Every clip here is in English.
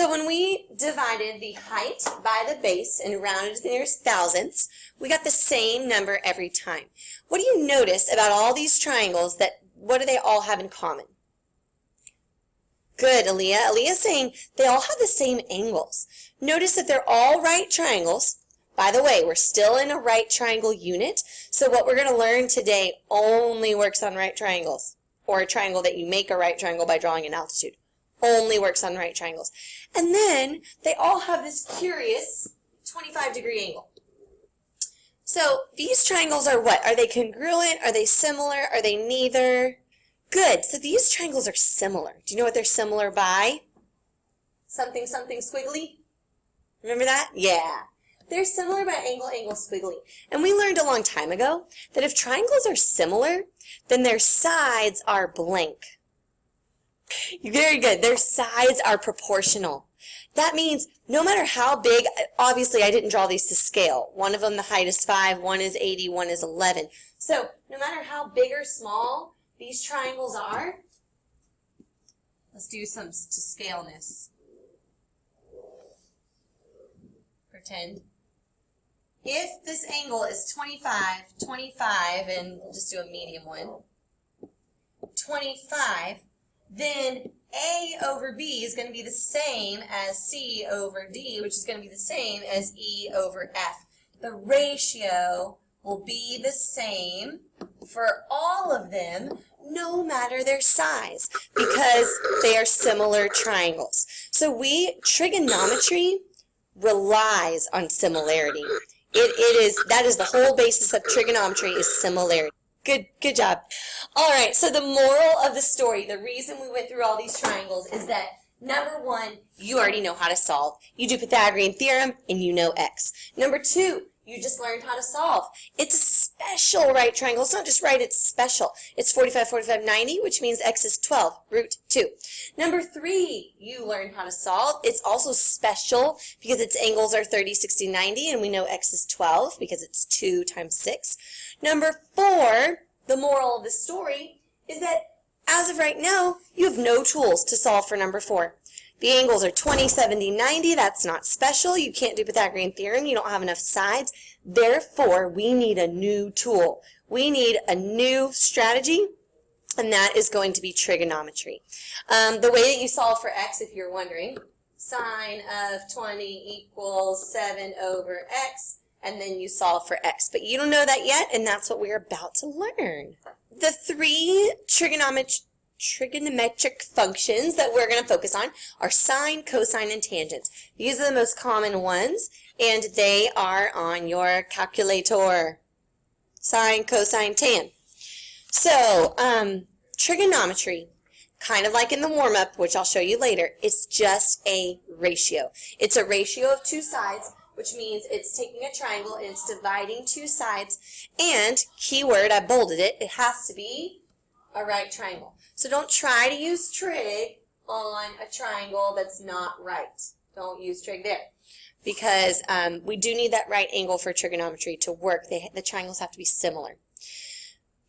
So when we divided the height by the base and rounded to the nearest thousandths, we got the same number every time. What do you notice about all these triangles what do they all have in common? Good, Aaliyah. Aaliyah's saying they all have the same angles. Notice that they're all right triangles. By the way, we're still in a right triangle unit, so what we're going to learn today only works on right triangles, or a triangle that you make a right triangle by drawing an altitude. Only works on right triangles. And then they all have this curious 25-degree angle. So these triangles are what? Are they congruent? Are they similar? Are they neither? Good. So these triangles are similar. Do you know what they're similar by? Something, something squiggly? Remember that? Yeah. They're similar by angle, angle, squiggly. And we learned a long time ago that if triangles are similar, then their sides are blank. Very good. Their sides are proportional. That means no matter how big, obviously I didn't draw these to scale. One of them, the height is 5, one is 80, one is 11. So no matter how big or small these triangles are, let's do some to scaleness. Pretend. If this angle is 25, 25, and we'll just do a medium one, 25, then A over B is going to be the same as C over D, which is going to be the same as E over F. The ratio will be the same for all of them, no matter their size, because they are similar triangles. So trigonometry relies on similarity. That is the whole basis of trigonometry is similarity. Good job. All right, so the moral of the story, the reason we went through all these triangles is that, number one, you already know how to solve. You do Pythagorean theorem and you know x. Number two, you just learned how to solve. It's a special right triangle. It's not just right, it's special. It's 45, 45, 90, which means x is 12, root 2. Number three, you learned how to solve. It's also special because its angles are 30, 60, 90, and we know x is 12 because it's 2 times 6. Number four, the moral of the story is that as of right now, you have no tools to solve for number 4. The angles are 20, 70, 90. That's not special. You can't do Pythagorean theorem. You don't have enough sides. Therefore, we need a new tool. We need a new strategy, and that is going to be trigonometry. The way that you solve for x, if you're wondering, sine of 20 equals 7 over x, and then you solve for x. But you don't know that yet, and that's what we're about to learn. The 3 trigonometric functions that we're going to focus on are sine, cosine, and tangent. These are the most common ones, and they are on your calculator. Sine, cosine, tan. So, trigonometry, kind of like in the warm-up, which I'll show you later, it's just a ratio. It's a ratio of 2 sides, which means it's taking a triangle and it's dividing 2 sides, and, keyword, I bolded it, it has to be a right triangle. So don't try to use trig on a triangle that's not right. Don't use trig there, because we do need that right angle for trigonometry to work. The triangles have to be similar.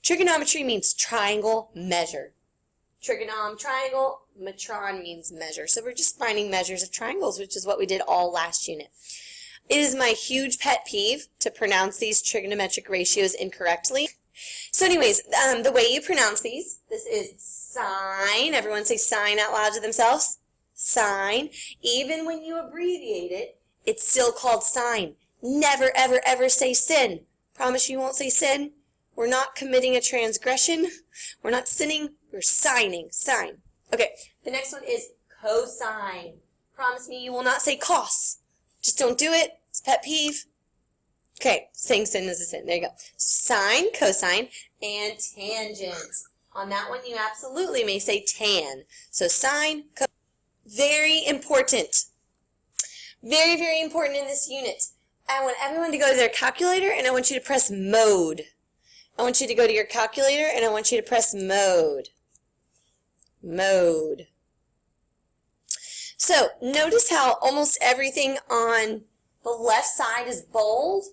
Trigonometry means triangle, measure. Trigonom, triangle, metron means measure. So we're just finding measures of triangles, which is what we did all last unit. It is my huge pet peeve to pronounce these trigonometric ratios incorrectly. So anyways, the way you pronounce these, this is sine. Everyone say sine out loud to themselves. Sine. Even when you abbreviate it, it's still called sine. Never, ever, ever say sin. Promise you won't say sin. We're not committing a transgression. We're not sinning. We're signing. Sine. Okay, the next one is cosine. Promise me you will not say cos. Just don't do it. It's a pet peeve. Okay, saying sin is a sin. There you go. Sine, cosine, and tangent. On that one, you absolutely may say tan. So sine, cosine. Very important. Very, very important in this unit. I want everyone to go to their calculator, and I want you to press mode. I want you to go to your calculator, and I want you to press mode. Mode. So notice how almost everything on the left side is bold.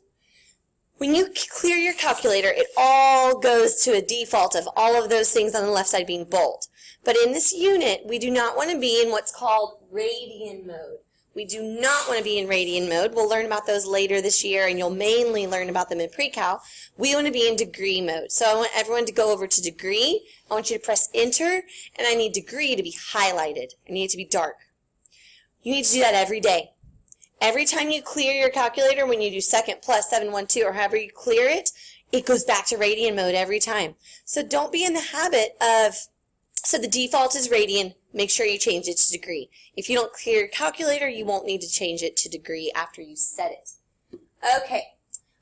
When you clear your calculator, it all goes to a default of all of those things on the left side being bold. But in this unit, we do not want to be in what's called radian mode. We do not want to be in radian mode. We'll learn about those later this year, and you'll mainly learn about them in pre-cal. We want to be in degree mode. So I want everyone to go over to degree. I want you to press enter, and I need degree to be highlighted. I need it to be dark. You need to do that every day. Every time you clear your calculator, when you do second plus 712 or however you clear it, it goes back to radian mode every time. So don't be in the habit of, so the default is radian, make sure you change it to degree. If you don't clear your calculator, you won't need to change it to degree after you set it. Okay,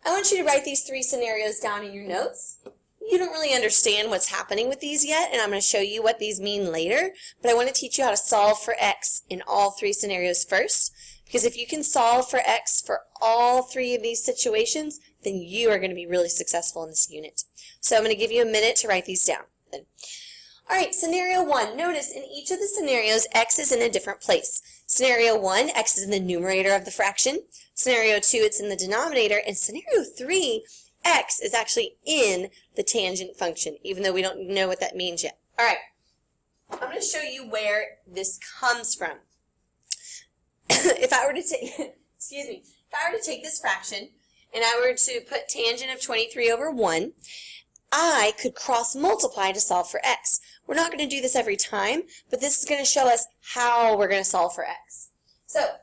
I want you to write these 3 scenarios down in your notes. You don't really understand what's happening with these yet, and I'm going to show you what these mean later, but I want to teach you how to solve for x in all 3 scenarios first. Because if you can solve for x for all 3 of these situations, then you are going to be really successful in this unit. So I'm going to give you a minute to write these down. All right, scenario 1. Notice in each of the scenarios, x is in a different place. Scenario 1, x is in the numerator of the fraction. Scenario 2, it's in the denominator. And scenario 3, x is actually in the tangent function, even though we don't know what that means yet. All right, I'm going to show you where this comes from. If I were to take, if I were to take this fraction and I were to put tangent of 23 over 1, I could cross multiply to solve for x. We're not going to do this every time, but this is going to show us how we're going to solve for x. So,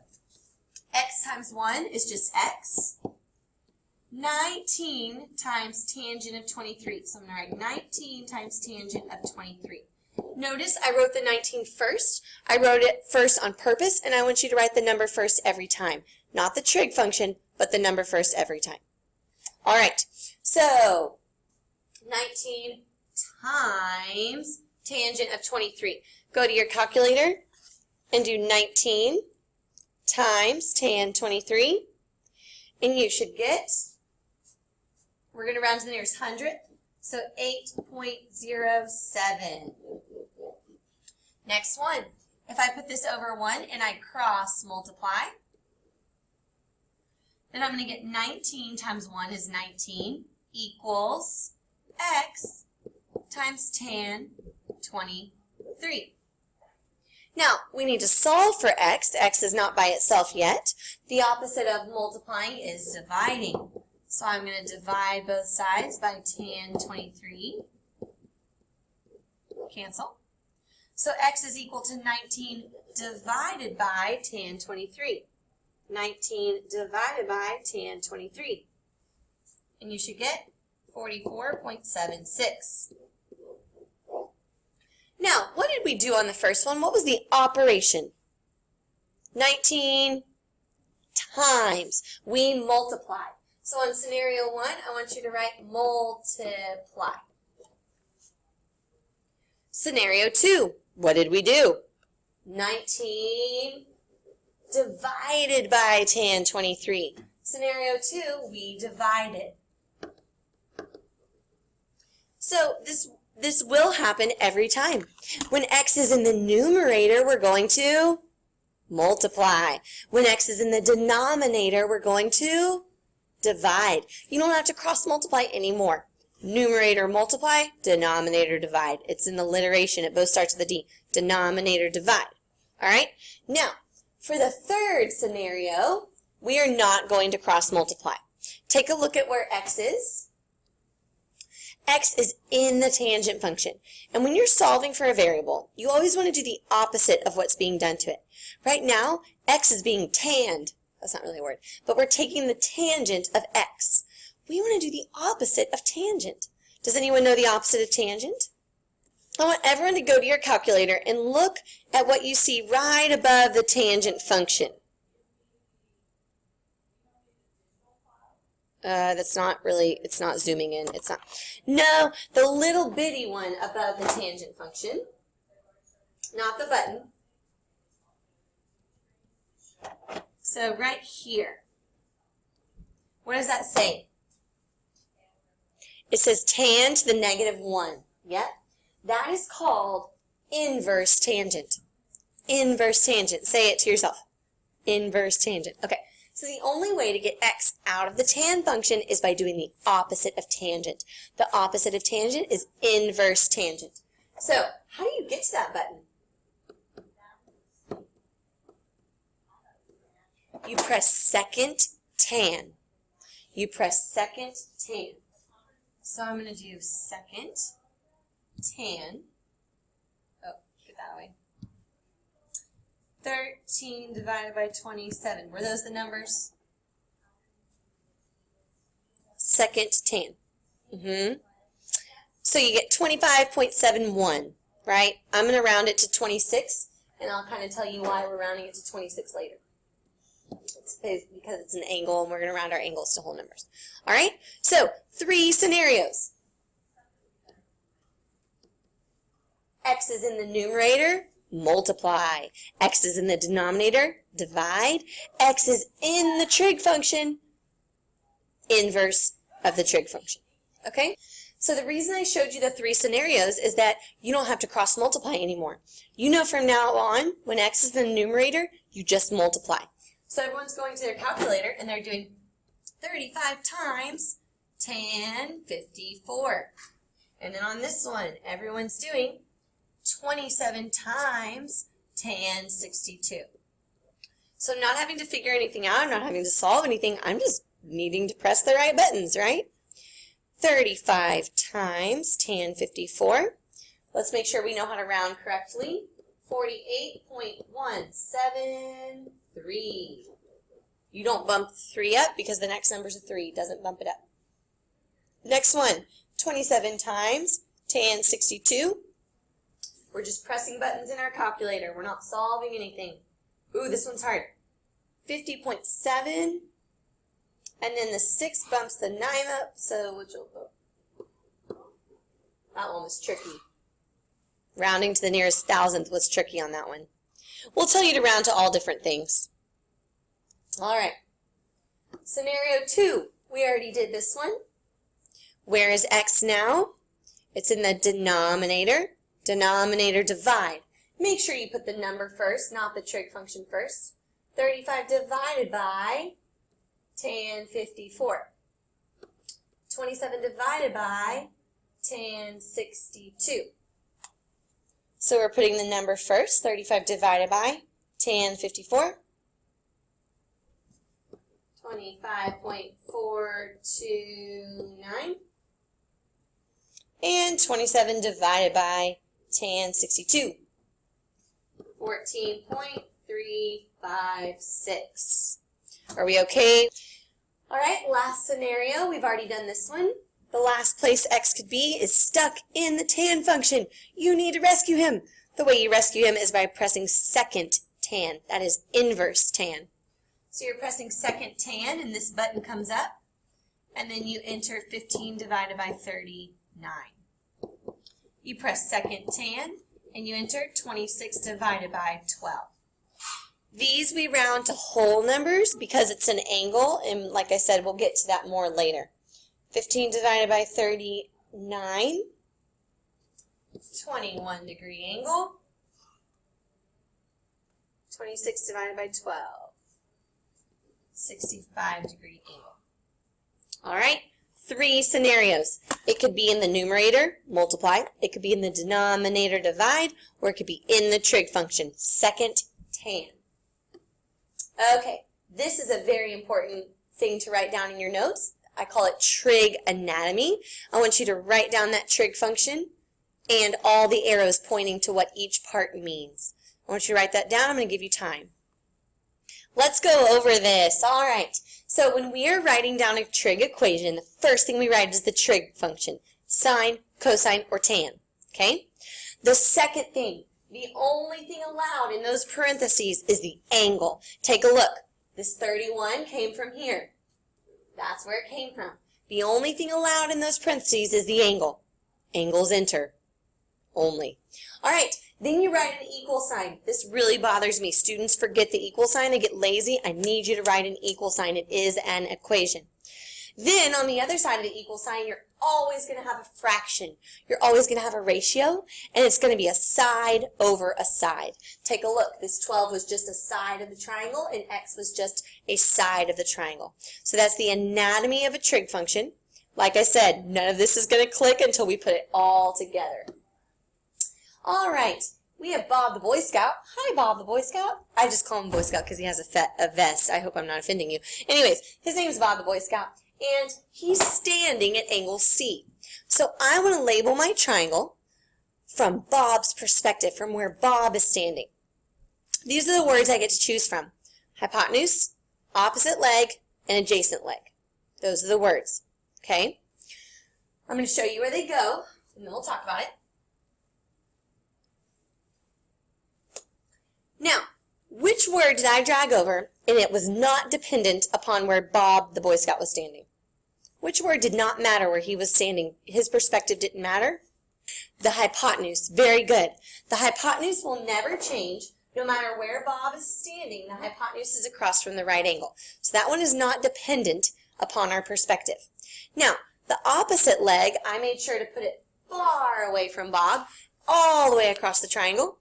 x times 1 is just x. 19 times tangent of 23. So I'm going to write 19 times tangent of 23. Notice I wrote the 19 first. I wrote it first on purpose, and I want you to write the number first every time. Not the trig function, but the number first every time. All right, so 19 times tangent of 23. Go to your calculator and do 19 times tan 23, and you should get, we're going to round to the nearest hundredth, so 8.07. Next one, if I put this over 1 and I cross multiply, then I'm going to get 19 times 1 is 19 equals x times tan 23. Now, we need to solve for x. X is not by itself yet. The opposite of multiplying is dividing. So I'm going to divide both sides by tan 23. Cancel. So x is equal to 19 divided by tan 23. 19 divided by tan 23. And you should get 44.76. Now, what did we do on the first one? What was the operation? 19 times. We multiplied. So on scenario 1, I want you to write multiply. Scenario 2, what did we do? 19 divided by tan 23. Scenario 2, we divided. So this will happen every time. When x is in the numerator, we're going to multiply. When x is in the denominator, we're going to divide. You don't have to cross multiply anymore. Numerator multiply, denominator divide. It's in the alliteration. It both starts with a D. Denominator divide. All right? Now, for the third scenario, we are not going to cross multiply. Take a look at where x is. X is in the tangent function. And when you're solving for a variable, you always want to do the opposite of what's being done to it. Right now, x is being tanned. That's not really a word. But we're taking the tangent of x. We want to do the opposite of tangent. Does anyone know the opposite of tangent? I want everyone to go to your calculator and look at what you see right above the tangent function. That's not really, it's not zooming in. It's not. No, the little bitty one above the tangent function. Not the button. So right here. What does that say? It says tan to the -1. Yep. That is called inverse tangent. Inverse tangent. Say it to yourself. Inverse tangent. Okay. So the only way to get x out of the tan function is by doing the opposite of tangent. The opposite of tangent is inverse tangent. So how do you get to that button? You press second tan. You press second tan. So I'm going to do second tan. Oh, get that away. 13 divided by 27. Were those the numbers? Second tan. So you get 25.71, right? I'm going to round it to 26, and I'll kind of tell you why we're rounding it to 26 later. It's because it's an angle, and we're going to round our angles to whole numbers. All right? So, 3 scenarios. X is in the numerator, multiply. X is in the denominator, divide. X is in the trig function, inverse of the trig function. Okay? So the reason I showed you the 3 scenarios is that you don't have to cross multiply anymore. You know from now on, when x is in the numerator, you just multiply. So everyone's going to their calculator and they're doing 35 times tan 54. And then on this one, everyone's doing 27 times tan 62. So I'm not having to figure anything out, I'm not having to solve anything, I'm just needing to press the right buttons, right? 35 times tan 54. Let's make sure we know how to round correctly. 48.173. You don't bump 3 up because the next number's a 3. Doesn't bump it up. Next one, 27 times tan 62. We're just pressing buttons in our calculator. We're not solving anything. Ooh, this one's hard. 50.7. And then the 6 bumps the 9 up, so which will go. That one was tricky. Rounding to the nearest thousandth was tricky on that one. We'll tell you to round to all different things. All right. Scenario 2. We already did this one. Where is x now? It's in the denominator. Denominator divide. Make sure you put the number first, not the trig function first. 35 divided by tan 54. 27 divided by tan 62. So we're putting the number first, 35 divided by tan 54. 25.429. And 27 divided by tan 62. 14.356. Are we okay? All right, last scenario. We've already done this one. The last place x could be is stuck in the tan function. You need to rescue him. The way you rescue him is by pressing second tan. That is inverse tan. So you're pressing second tan, and this button comes up. And then you enter 15 divided by 39. You press second tan, and you enter 26 divided by 12. These we round to whole numbers because it's an angle, and like I said, we'll get to that more later. 15 divided by 39, 21 degree angle. 26 divided by 12, 65 degree angle. All right, 3 scenarios. It could be in the numerator, multiply. It could be in the denominator, divide, or it could be in the trig function, second tan. Okay, this is a very important thing to write down in your notes. I call it Trig Anatomy. I want you to write down that trig function and all the arrows pointing to what each part means. I want you to write that down. I'm going to give you time. Let's go over this. All right. So when we are writing down a trig equation, the first thing we write is the trig function, sine, cosine, or tan. Okay? The second thing, the only thing allowed in those parentheses is the angle. Take a look. This 31 came from here. That's where it came from. The only thing allowed in those parentheses is the angle. Angles enter. Only. All right. Then you write an equal sign. This really bothers me. Students forget the equal sign. They get lazy. I need you to write an equal sign. It is an equation. Then on the other side of the equal sign, you're always going to have a fraction. You're always going to have a ratio, and it's going to be a side over a side. Take a look. This 12 was just a side of the triangle, and x was just a side of the triangle. So that's the anatomy of a trig function. Like I said, none of this is going to click until we put it all together. All right. We have Bob the Boy Scout. Hi, Bob the Boy Scout. I just call him Boy Scout because he has a vest. I hope I'm not offending you. Anyways, his name is Bob the Boy Scout, and he's standing at angle C. So I want to label my triangle from Bob's perspective, from where Bob is standing. These are the words I get to choose from: hypotenuse, opposite leg, and adjacent leg. Those are the words. Okay? I'm going to show you where they go, and then we'll talk about it. Now, which word did I drag over and it was not dependent upon where Bob the Boy Scout was standing? Which word did not matter where he was standing? His perspective didn't matter? The hypotenuse. Very good. The hypotenuse will never change no matter where Bob is standing. The hypotenuse is across from the right angle. So that one is not dependent upon our perspective. Now, the opposite leg, I made sure to put it far away from Bob, all the way across the triangle.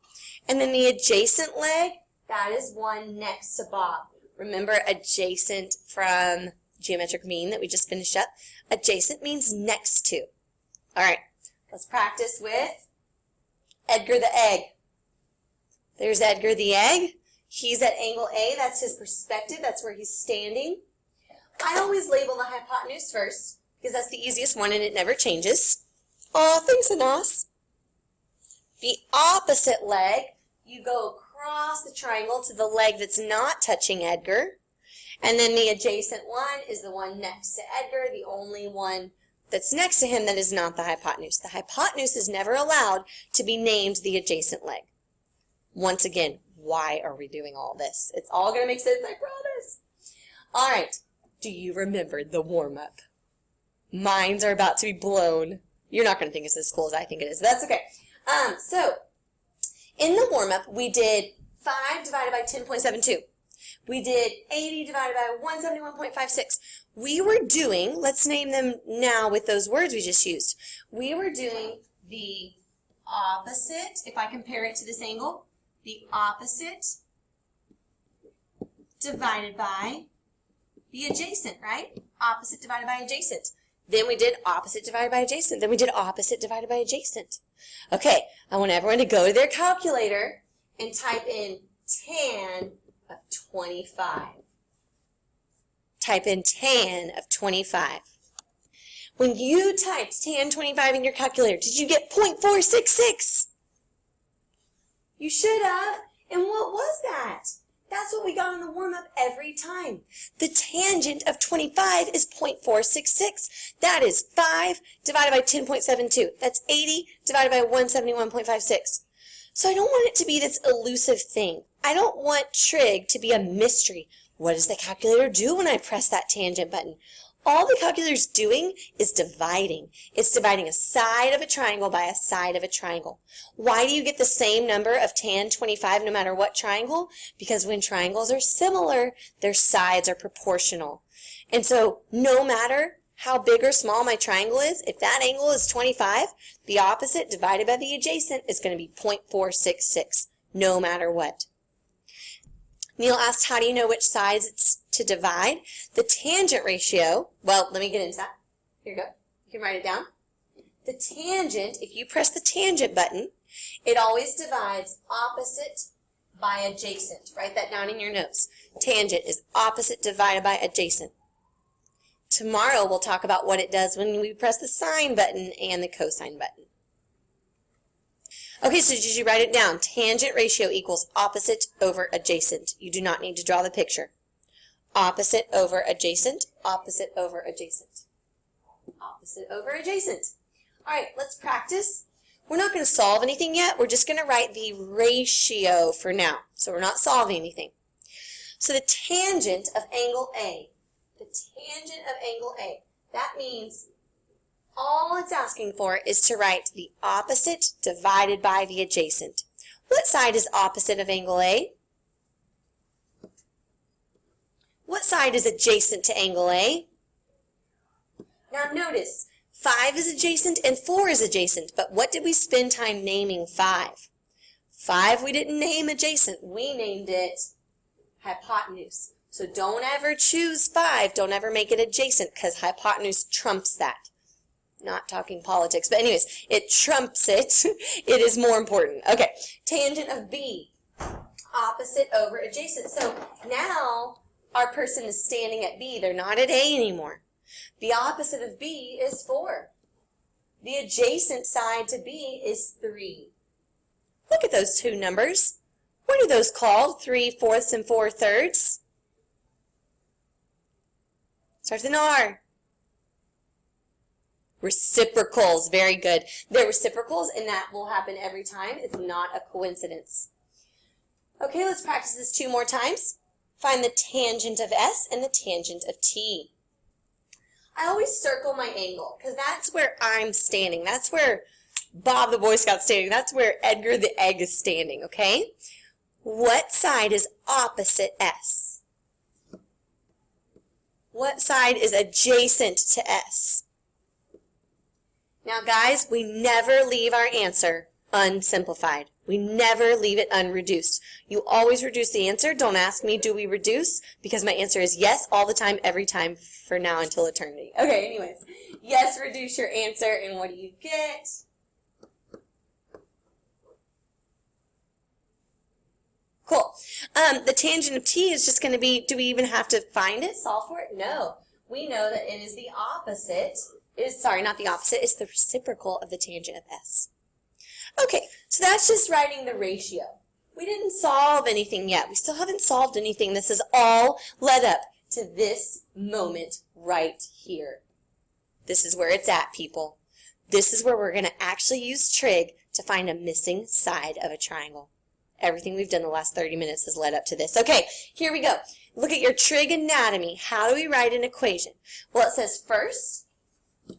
And then the adjacent leg, that is one next to Bob. Remember adjacent from geometric mean that we just finished up? Adjacent means next to. All right, let's practice with Edgar the Egg. There's Edgar the Egg. He's at angle A. That's his perspective. That's where he's standing. I always label the hypotenuse first because that's the easiest one and it never changes. Oh, thanks, Anas. The opposite leg, you go across the triangle to the leg that's not touching Edgar. And then the adjacent one is the one next to Edgar, the only one that's next to him that is not the hypotenuse. The hypotenuse is never allowed to be named the adjacent leg. Once again, why are we doing all this? It's all going to make sense, I promise. All right, do you remember the warm-up? Minds are about to be blown. You're not going to think it's as cool as I think it is. That's okay. So, in the warm-up, we did 5 divided by 10.72. We did 80 divided by 171.56. We were doing, let's name them now with those words we just used. We were doing the opposite, if I compare it to this angle, the opposite divided by the adjacent, right? Opposite divided by adjacent. Then we did opposite divided by adjacent. Then we did opposite divided by adjacent. Okay, I want everyone to go to their calculator and type in tan of 25. Type in tan of 25. When you typed tan 25 in your calculator, did you get 0.466? You should have. And what was that? That's what we got on the warm-up every time. The tangent of 25 is 0.466. That is 5 divided by 10.72. That's 80 divided by 171.56. So I don't want it to be this elusive thing. I don't want trig to be a mystery. What does the calculator do when I press that tangent button? All the calculator is doing is dividing. It's dividing a side of a triangle by a side of a triangle. Why do you get the same number of tan 25 no matter what triangle? Because when triangles are similar, their sides are proportional. And so no matter how big or small my triangle is, if that angle is 25, the opposite divided by the adjacent is going to be 0.466, no matter what. Neil asked, how do you know which sides it's to divide? The tangent ratio, well, let me get into that. Here you go. You can write it down. The tangent, if you press the tangent button, it always divides opposite by adjacent. Write that down in your notes. Tangent is opposite divided by adjacent. Tomorrow we'll talk about what it does when we press the sine button and the cosine button. Okay, so did you write it down? Tangent ratio equals opposite over adjacent. You do not need to draw the picture. Opposite over adjacent, opposite over adjacent. Opposite over adjacent. All right, let's practice. We're not going to solve anything yet. We're just going to write the ratio for now. So we're not solving anything. So the tangent of angle A, that means all it's asking for is to write the opposite divided by the adjacent. What side is opposite of angle A? What side is adjacent to angle A? Now notice, 5 is adjacent and 4 is adjacent, but what did we spend time naming 5? 5 we didn't name adjacent, we named it hypotenuse. So don't ever choose 5, don't ever make it adjacent, because hypotenuse trumps that. Not talking politics, but anyways, it trumps it. It is more important. Okay, tangent of B, opposite over adjacent. So now our person is standing at B, they're not at A anymore. The opposite of B is 4. The adjacent side to B is 3. Look at those two numbers. What are those called? 3/4 and 4/3? Starts with an R. Reciprocals. Very good. They're reciprocals, and that will happen every time. It's not a coincidence. Okay, let's practice this 2 more times. Find the tangent of S and the tangent of T. I always circle my angle because that's where I'm standing. That's where Bob the Boy Scout's standing. That's where Edgar the Egg is standing, okay? What side is opposite S? What side is adjacent to S? Now, guys, we never leave our answer unsimplified. We never leave it unreduced. You always reduce the answer. Don't ask me, do we reduce? Because my answer is yes all the time, every time, for now until eternity. Okay, anyways. Yes, reduce your answer, and what do you get? Cool. The tangent of T is just going to be, do we even have to find it, solve for it? No. We know that it is the opposite. Not the opposite. It's the reciprocal of the tangent of S. Okay, so that's just writing the ratio. We didn't solve anything yet. We still haven't solved anything. This is all led up to this moment right here. This is where it's at, people. This is where we're going to actually use trig to find a missing side of a triangle. Everything we've done the last 30 minutes has led up to this. Okay, here we go. Look at your trig anatomy. How do we write an equation? Well, it says first,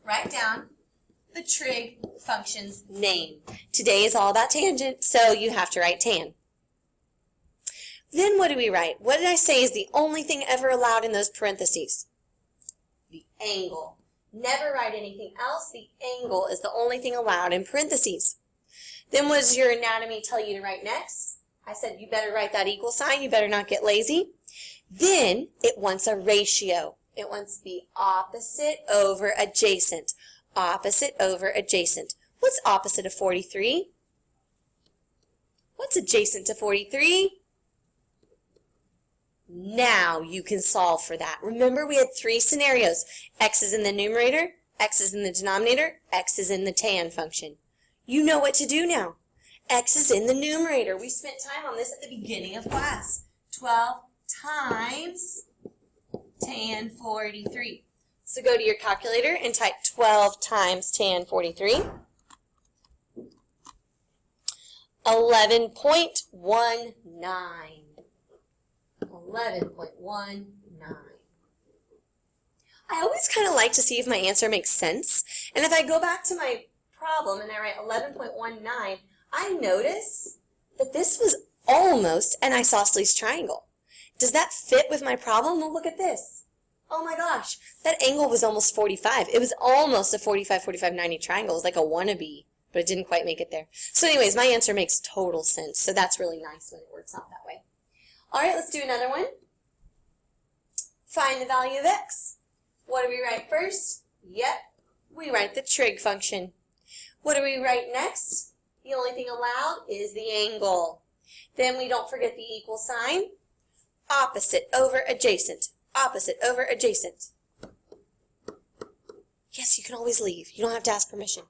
write down the trig function's name. Today is all about tangent, so you have to write tan. Then what do we write? What did I say is the only thing ever allowed in those parentheses? The angle. Never write anything else. The angle is the only thing allowed in parentheses. Then what does your anatomy tell you to write next? I said you better write that equal sign. You better not get lazy. Then it wants a ratio. It wants the opposite over adjacent. Opposite over adjacent. What's opposite of 43? What's adjacent to 43? Now you can solve for that. Remember, we had 3 scenarios. X is in the numerator, X is in the denominator, X is in the tan function. You know what to do now. X is in the numerator. We spent time on this at the beginning of class. 12 times tan 43. So go to your calculator and type 12 times tan 43. 11.19. 11.19. I always kind of like to see if my answer makes sense. And if I go back to my problem and I write 11.19, I notice that this was almost an isosceles triangle. Does that fit with my problem? Well, look at this. Oh my gosh, that angle was almost 45. It was almost a 45-45-90 triangle. It was like a wannabe, but it didn't quite make it there. So anyways, my answer makes total sense. So that's really nice when it works out that way. All right, let's do another one. Find the value of x. What do we write first? Yep, we write the trig function. What do we write next? The only thing allowed is the angle. Then we don't forget the equal sign. Opposite over adjacent. Opposite over adjacent. Yes, you can always leave. You don't have to ask permission.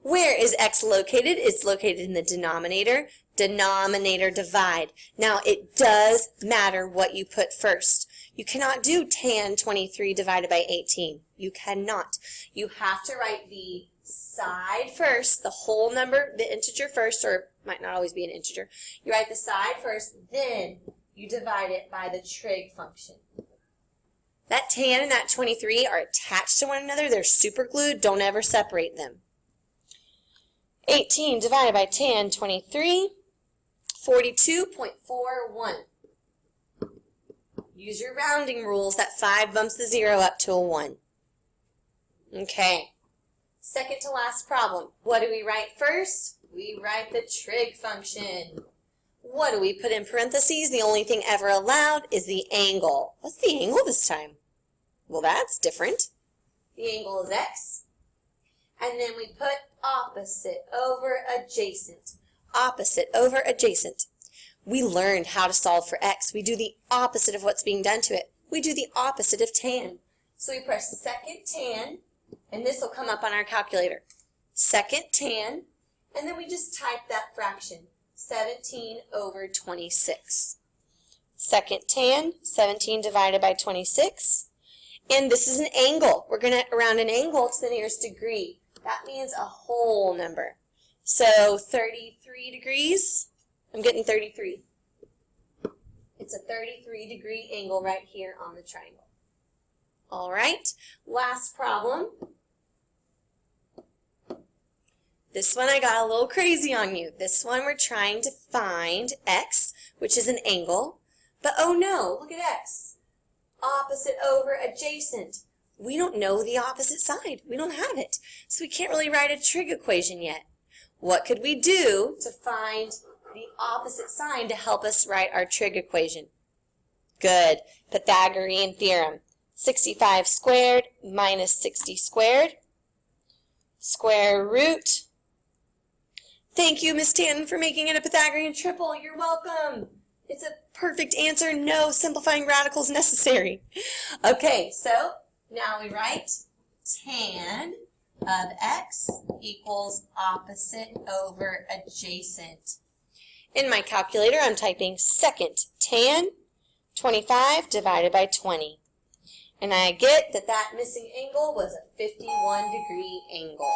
Where is x located? It's located in the denominator. Denominator divide. Now, it does matter what you put first. You cannot do tan 23 divided by 18. You cannot. You have to write the side first, the whole number, the integer first, or it might not always be an integer. You write the side first, then you divide it by the trig function. That tan and that 23 are attached to one another. They're super glued. Don't ever separate them. 18 divided by tan 23, 42.41. Use your rounding rules. That 5 bumps the 0 up to a 1. Okay. Second to last problem. What do we write first? We write the trig function. What do we put in parentheses? The only thing ever allowed is the angle. What's the angle this time? Well, that's different. The angle is x. And then we put opposite over adjacent. Opposite over adjacent. We learned how to solve for x. We do the opposite of what's being done to it. We do the opposite of tan. So we press second tan, and this will come up on our calculator. Second tan, and then we just type that fraction, 17 over 26. Second tan, 17 divided by 26. And this is an angle. We're going to round an angle to the nearest degree. That means a whole number. So 33 degrees. I'm getting 33. It's a 33-degree angle right here on the triangle. All right, last problem. This one I got a little crazy on you. This one we're trying to find x, which is an angle. But oh no, look at x. Opposite over adjacent. We don't know the opposite side. We don't have it. So we can't really write a trig equation yet. What could we do to find the opposite sign to help us write our trig equation? Good. Pythagorean theorem. 65 squared minus 60 squared. Square root. Thank you, Miss Tannen, for making it a Pythagorean triple. You're welcome. It's a perfect answer. No simplifying radicals necessary. Okay, so now we write tan of x equals opposite over adjacent. In my calculator, I'm typing second tan, 25 divided by 20. And I get that that missing angle was a 51-degree angle.